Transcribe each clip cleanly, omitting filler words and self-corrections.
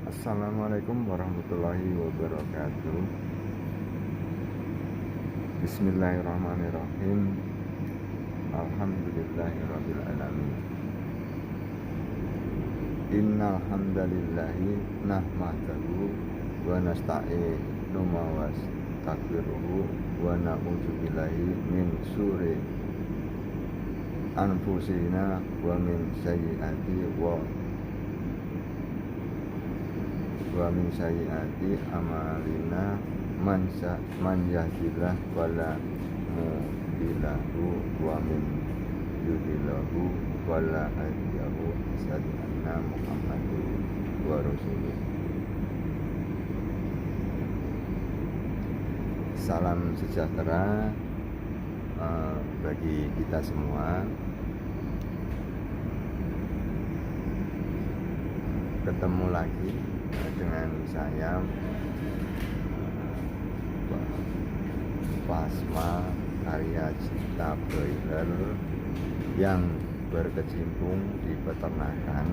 Assalamualaikum warahmatullahi wabarakatuh. Bismillahirrahmanirrahim. Alhamdulillahirabbil alamin. Innal hamdalillahi nahmaduhu wa nasta'inu wa nastaghfiruhu wa na'udzu billahi min syururi anfusina wa min sayyiati amalina man yahdihillahu fala mudhillalahu wa min yudhillahu fala hadiyahu. Asyhadu anna Muhammadur wa rasuluh. Salam sejahtera bagi kita semua. Ketemu lagi dengan saya, Plasma Karya Cipta Broiler yang berkecimpung di peternakan.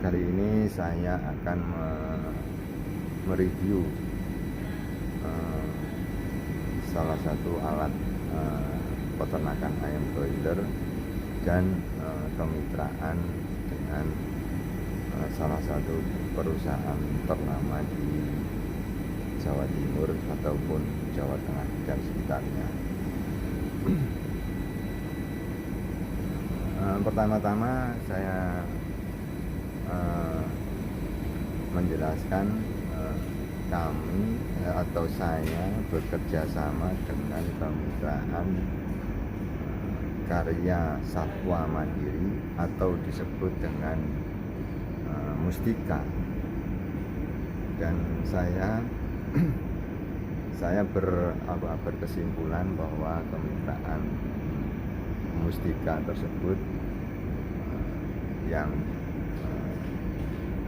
Kali ini saya akan mereview salah satu alat peternakan ayam broiler dan kemitraan dengan salah satu perusahaan ternama di Jawa Timur ataupun Jawa Tengah dan sekitarnya. Pertama-tama saya menjelaskan kami atau saya bekerja sama dengan kemitraan Karya Satwa Mandiri atau disebut dengan Mustika, dan saya berkesimpulan bahwa kemitraan Mustika tersebut yang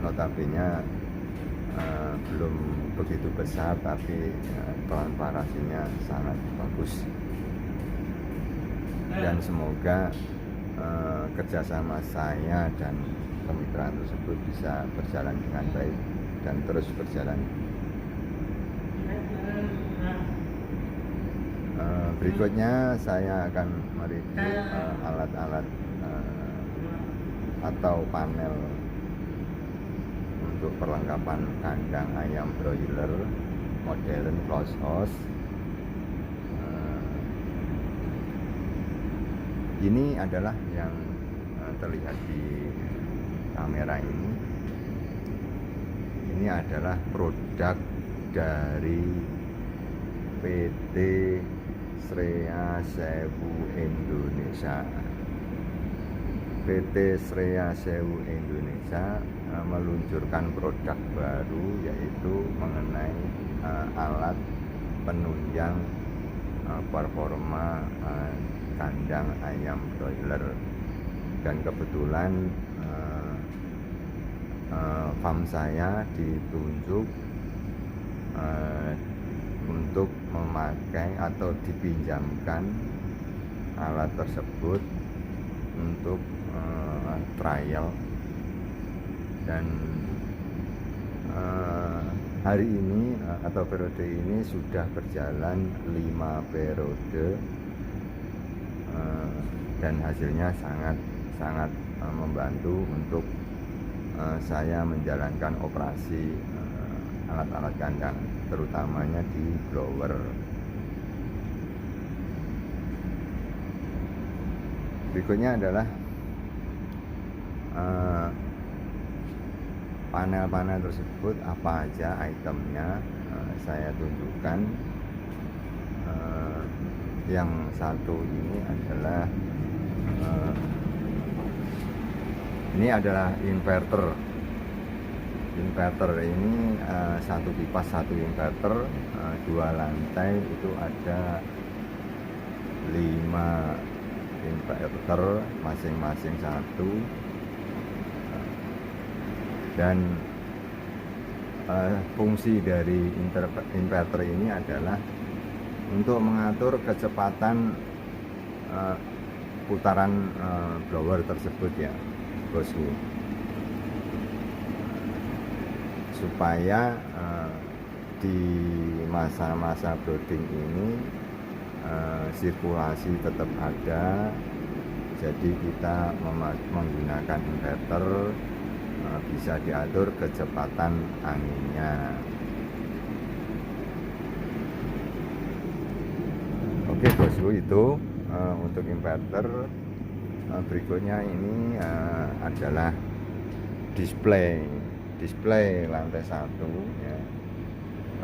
notabene belum begitu besar, tapi transparansinya sangat bagus, dan semoga kerjasama saya dan kemitraan tersebut bisa berjalan dengan baik dan terus berjalan. Berikutnya saya akan mereview alat-alat atau panel untuk perlengkapan kandang ayam broiler modern close house. Ini adalah yang terlihat di kamera ini. Ini adalah produk dari PT Srea Sewu Indonesia. PT Srea Sewu Indonesia meluncurkan produk baru, yaitu mengenai alat penunjang performa kandang ayam broiler, dan kebetulan farm saya ditunjuk untuk memakai atau dipinjamkan alat tersebut untuk trial, dan hari ini atau periode ini sudah berjalan 5 periode, dan hasilnya sangat membantu untuk saya menjalankan operasi alat-alat kandang, terutamanya di blower. Berikutnya adalah panel-panel tersebut, apa aja itemnya, saya tunjukkan. Yang satu ini adalah inverter. Ini satu kipas, satu inverter, 2 lantai, itu ada 5 inverter masing-masing satu, dan fungsi dari inverter ini adalah untuk mengatur kecepatan putaran blower tersebut ya bosku. supaya di masa-masa brooding ini sirkulasi tetap ada. Jadi kita menggunakan inverter, bisa diatur kecepatan anginnya. Oke bosku, itu untuk inverter. Berikutnya ini adalah display lantai 1 ya.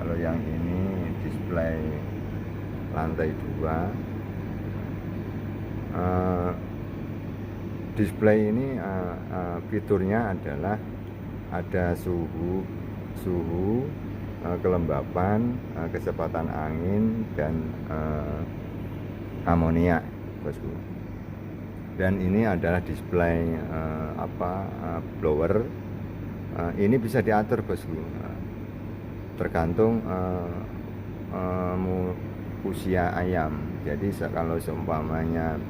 Kalau yang ini display lantai 2. Display ini fiturnya adalah ada suhu, kelembapan, kecepatan angin, dan amoniak bosku. Dan ini adalah display blower. Ini bisa diatur bosku, tergantung usia ayam. Jadi kalau seumpamanya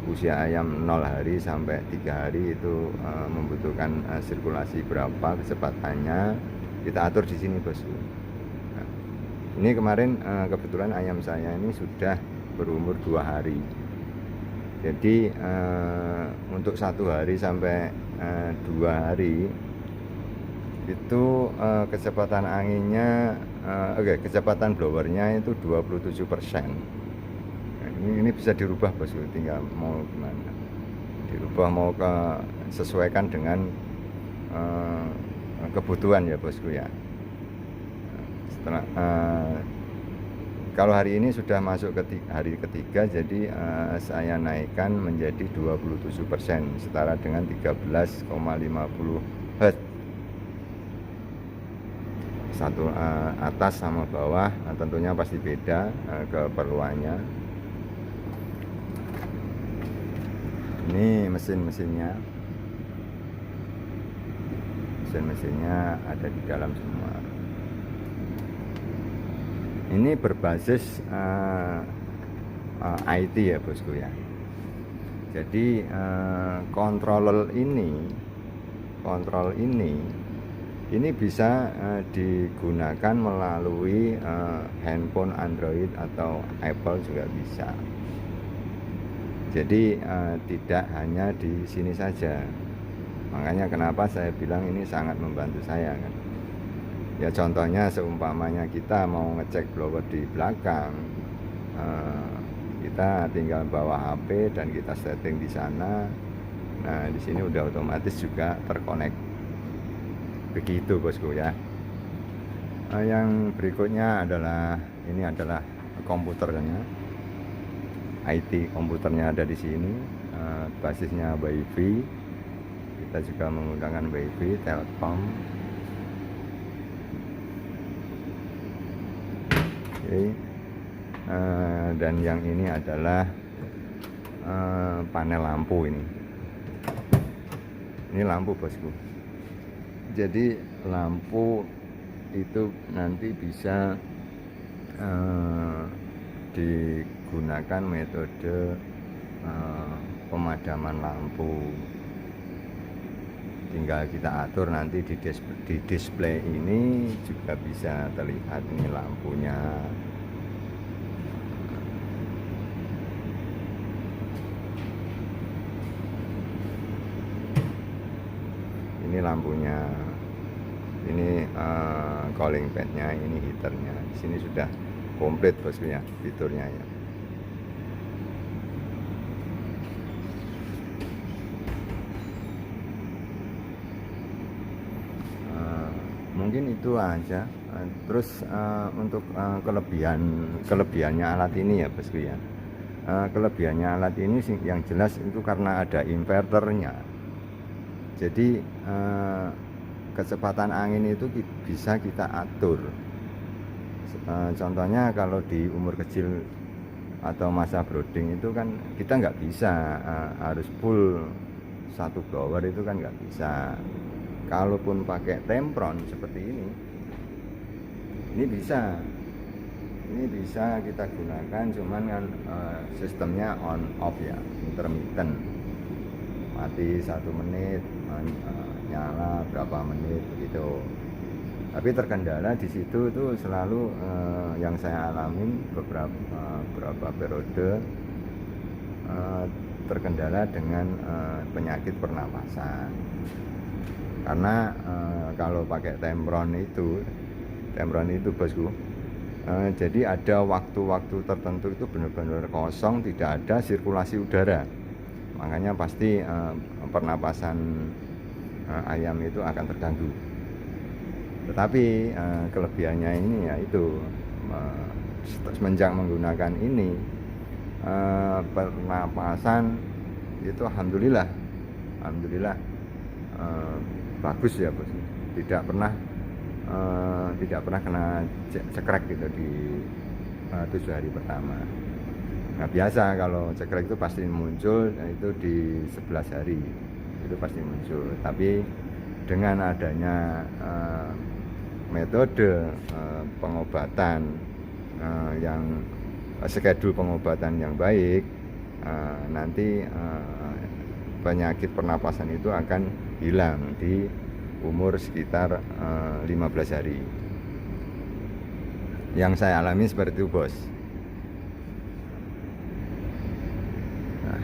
usia ayam 0 hari sampai 3 hari itu membutuhkan sirkulasi berapa kecepatannya, kita atur di sini bosku. Nah, ini kemarin kebetulan ayam saya ini sudah berumur 2 hari. Jadi untuk 1 hari sampai 2 hari itu kecepatan anginnya, kecepatan blowernya itu 27%. Ini bisa dirubah bosku, tinggal mau gimana, dirubah mau sesuaikan dengan kebutuhan ya bosku ya. Setelah kalau hari ini sudah masuk ke hari ketiga, jadi saya naikkan menjadi 27%, setara dengan 13,50 Hz. Satu atas sama bawah tentunya pasti beda keperluannya. Ini mesin-mesinnya ada di dalam semua. Ini berbasis IT ya bosku ya. Jadi kontrol ini bisa digunakan melalui handphone Android atau Apple juga bisa. Jadi tidak hanya di sini saja. Makanya kenapa saya bilang ini sangat membantu saya kan. Ya contohnya seumpamanya kita mau ngecek blower di belakang, kita tinggal bawa HP dan kita setting di sana. Nah di sini udah otomatis juga terkonek. Begitu bosku ya. Yang berikutnya adalah ini adalah komputernya. IT komputernya ada di sini, basisnya WiFi. Kita juga menggunakan WiFi, Telkom. Oke. Dan yang ini adalah panel lampu ini. Ini lampu bosku. Jadi lampu itu nanti bisa digunakan metode pemadaman lampu. Tinggal kita atur nanti di display ini juga bisa terlihat ini lampunya. Ini lampunya, ini cooling padnya, ini heaternya. Di sini sudah komplit bosku ya fiturnya ya. Mungkin itu aja. Terus untuk kelebihannya alat ini ya bosku ya. Kelebihannya alat ini yang jelas itu karena ada inverternya. Jadi kecepatan angin itu bisa kita atur. Contohnya kalau di umur kecil atau masa brooding itu kan kita nggak bisa harus full satu blower, itu kan nggak bisa. Kalaupun pakai tempron seperti ini bisa kita gunakan, cuman kan sistemnya on off ya, intermittent, mati 1 menit, nyala berapa menit begitu. Tapi terkendala di situ tuh selalu yang saya alamin beberapa periode terkendala dengan penyakit pernapasan. Karena kalau pakai Tempron itu bosku, jadi ada waktu-waktu tertentu itu benar-benar kosong, tidak ada sirkulasi udara, makanya pasti pernapasan ayam itu akan terganggu. Tetapi kelebihannya ini yaitu semenjak menggunakan ini pernapasan itu alhamdulillah bagus ya bos, tidak pernah kena cekrek gitu di 7 hari pertama. Nah biasa kalau cekrek itu pasti muncul, itu di 11 hari itu pasti muncul. Tapi dengan adanya metode pengobatan yang skedul pengobatan yang baik, nanti penyakit pernapasan itu akan hilang di umur sekitar 15 hari. Yang saya alami seperti itu bos. Nah,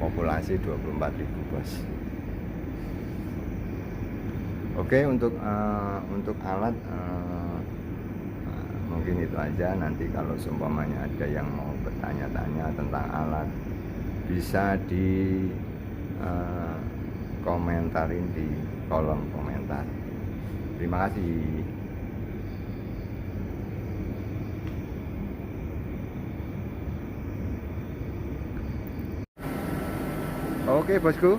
populasi 24.000 bos. Oke, untuk alat mungkin itu aja. Nanti kalau seumpamanya ada yang mau bertanya-tanya tentang alat, bisa di komentarin di kolom komentar. Terima kasih. Oke bosku,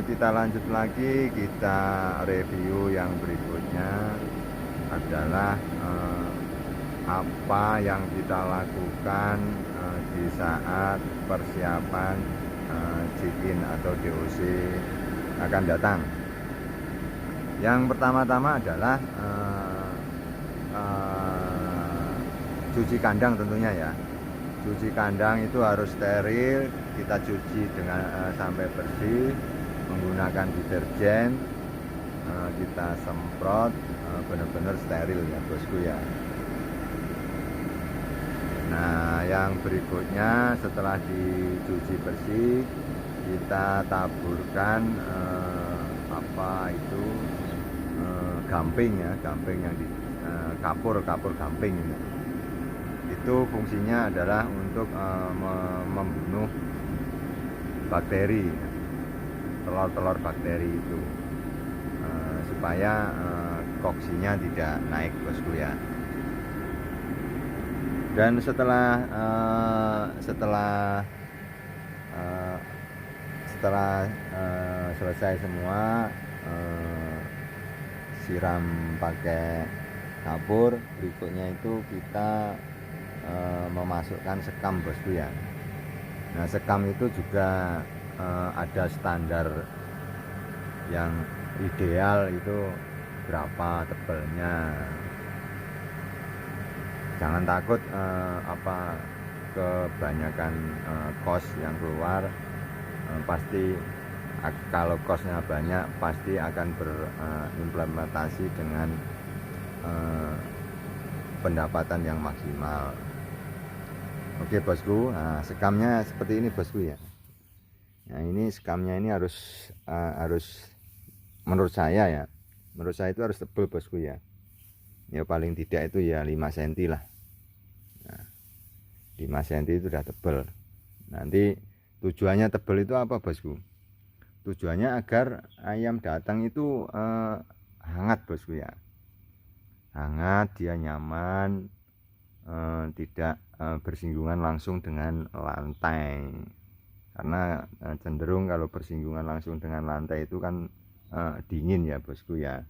kita lanjut lagi. Kita review yang berikutnya adalah apa yang kita lakukan di saat persiapan check-in atau DOC akan datang. Yang pertama-tama adalah cuci kandang tentunya ya. Cuci kandang itu harus steril, kita cuci dengan sampai bersih menggunakan deterjen, kita semprot benar-benar steril ya bosku ya. Nah yang berikutnya setelah dicuci bersih, kita taburkan gamping ya, gamping yang di kapur gamping. Itu fungsinya adalah untuk membunuh bakteri, telur-telur bakteri itu, supaya koksinya tidak naik bosku ya. Dan setelah selesai semua, siram pakai kapur, berikutnya itu kita memasukkan sekam bosku ya. Nah sekam itu juga ada standar yang ideal itu berapa tebalnya. Jangan takut kebanyakan kos yang keluar, pasti kalau kosnya banyak pasti akan berimplementasi dengan pendapatan yang maksimal. Oke bosku, nah, sekamnya seperti ini bosku ya. Nah ini sekamnya ini harus menurut saya itu harus tebal bosku ya. Ya paling tidak itu ya 5 cm lah. Nah, 5 cm itu udah tebal. Nanti tujuannya tebal itu apa bosku? Tujuannya agar ayam datang itu hangat bosku ya. Hangat, dia nyaman, tidak bersinggungan langsung dengan lantai. Karena cenderung kalau bersinggungan langsung dengan lantai itu kan dingin ya bosku ya.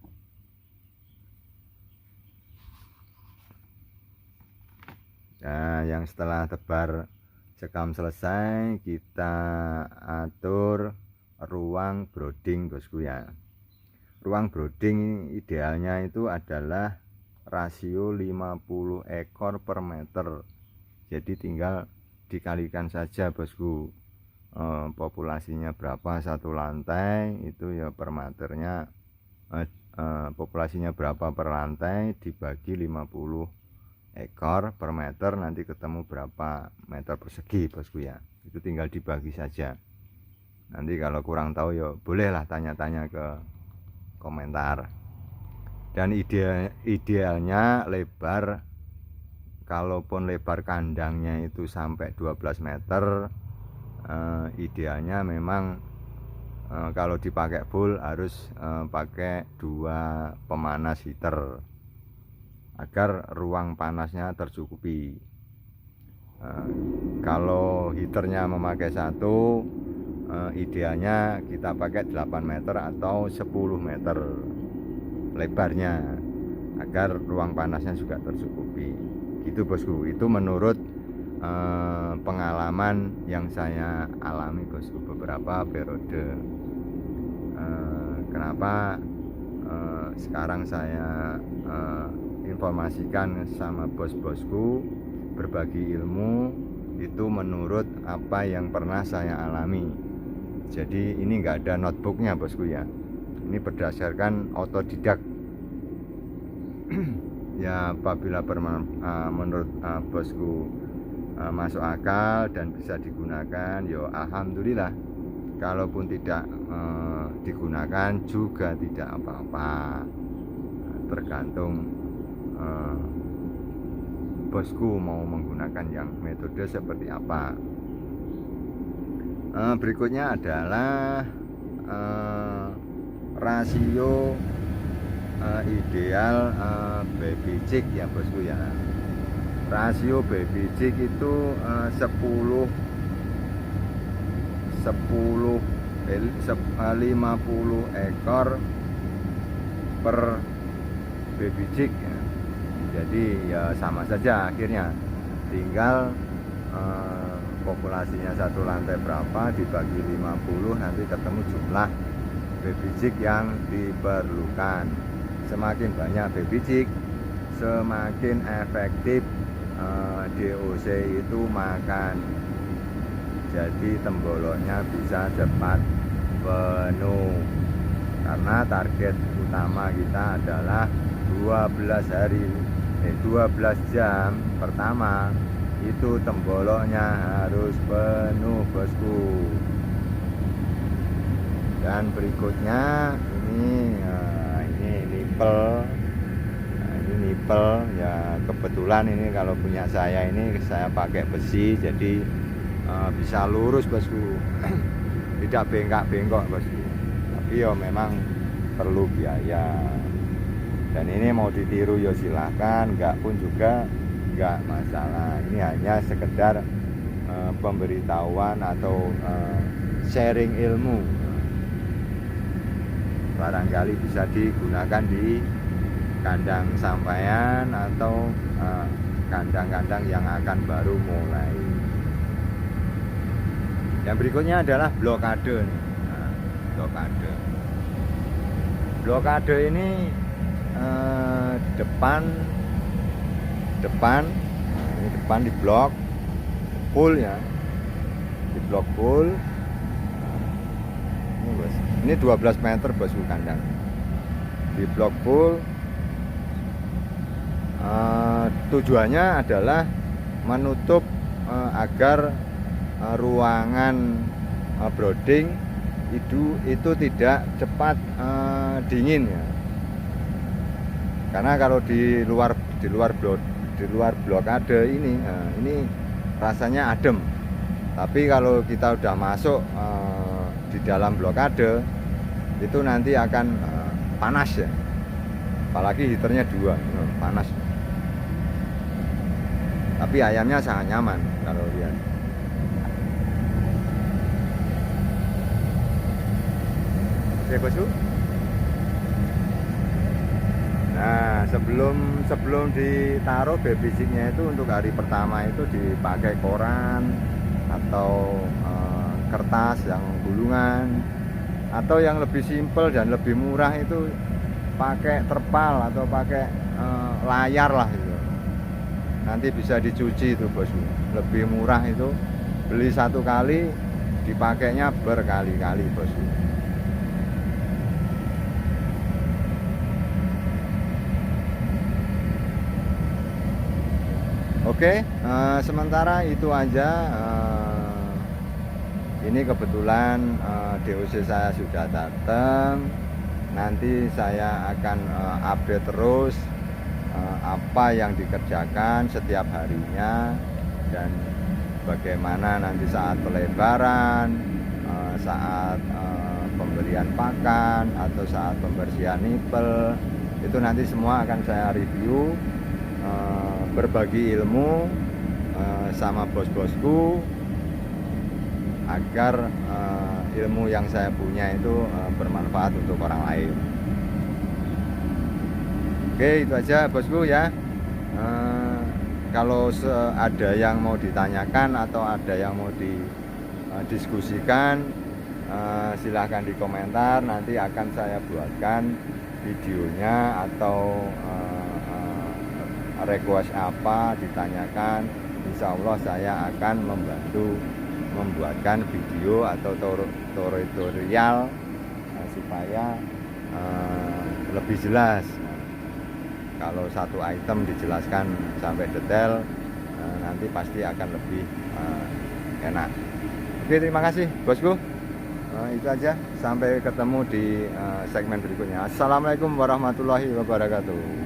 Nah yang setelah tebar sekam selesai, kita atur ruang brooding bosku ya. Ruang brooding idealnya itu adalah rasio 50 ekor per meter. Jadi tinggal dikalikan saja bosku, populasinya berapa satu lantai itu ya per meternya, populasinya berapa per lantai dibagi 50 ekor per meter, nanti ketemu berapa meter persegi bosku ya. Itu tinggal dibagi saja. Nanti kalau kurang tahu ya bolehlah tanya-tanya ke komentar. Dan idealnya lebar, kalaupun lebar kandangnya itu sampai 12 meter, idealnya memang kalau dipakai full harus pakai 2 pemanas heater agar ruang panasnya tercukupi. Kalau heaternya memakai 1, idealnya kita pakai 8 meter atau 10 meter lebarnya agar ruang panasnya juga tercukupi. Gitu bosku, itu menurut pengalaman yang saya alami bosku beberapa periode. Kenapa sekarang saya informasikan sama bos-bosku, berbagi ilmu itu menurut apa yang pernah saya alami. Jadi ini enggak ada notebooknya bosku ya, ini berdasarkan otodidak. Ya apabila menurut bosku masuk akal dan bisa digunakan, yo alhamdulillah. Kalaupun tidak digunakan juga tidak apa-apa, tergantung bosku mau menggunakan yang metode seperti apa. Berikutnya adalah rasio ideal baby chick ya bosku ya. Rasio baby chick itu 50 ekor per baby chick ya. Jadi ya sama saja akhirnya, tinggal populasinya satu lantai berapa dibagi 50, nanti ketemu jumlah baby chick yang diperlukan. Semakin banyak baby chick, semakin efektif DOC itu makan. Jadi temboloknya bisa cepat penuh, karena target utama kita adalah 12 jam pertama itu temboloknya harus penuh bosku. Dan berikutnya ini nipel. Ini nipel ya, kebetulan ini kalau punya saya ini saya pakai besi, jadi bisa lurus bosku. Tidak bengkak-bengkok bosku. Tapi ya memang perlu biaya. Dan ini mau ditiru ya silahkan, enggak pun juga enggak masalah. Ini hanya sekedar pemberitahuan atau sharing ilmu. Barangkali bisa digunakan di kandang sampean atau kandang-kandang yang akan baru mulai. Yang berikutnya adalah blokade nih. Nah, blokade ini depan ini depan di blok full ya, di blok full. Ini 12 meter bosku kandang di blok full. Tujuannya adalah menutup agar ruangan brooding itu tidak cepat dingin ya. Karena kalau di luar blokade ini rasanya adem. Tapi kalau kita udah masuk di dalam blokade itu nanti akan panas ya. Apalagi heaternya 2, panas. Tapi ayamnya sangat nyaman kalau lihat. Oke bosku. Nah, sebelum ditaruh baby chicknya itu untuk hari pertama itu dipakai koran atau kertas yang gulungan, atau yang lebih simpel dan lebih murah itu pakai terpal atau pakai layar lah itu. Nanti bisa dicuci itu bosku. Lebih murah itu beli 1 kali dipakainya berkali-kali bosku. Oke, sementara itu aja. Ini kebetulan DOC saya sudah datang. Nanti saya akan update terus apa yang dikerjakan setiap harinya dan bagaimana nanti saat pelebaran, saat pemberian pakan atau saat pembersihan nipel. Itu nanti semua akan saya review, berbagi ilmu sama bos-bosku agar ilmu yang saya punya itu bermanfaat untuk orang lain. Oke, itu aja bosku ya. Kalau ada yang mau ditanyakan atau ada yang mau didiskusikan, silahkan di komentar. Nanti akan saya buatkan videonya atau request apa ditanyakan. Insya Allah saya akan membantu membuatkan video atau tutorial supaya lebih jelas. Kalau satu item dijelaskan sampai detail, nanti pasti akan lebih enak. Oke, terima kasih bosku. Itu aja, sampai ketemu di segmen berikutnya. Assalamualaikum warahmatullahi wabarakatuh.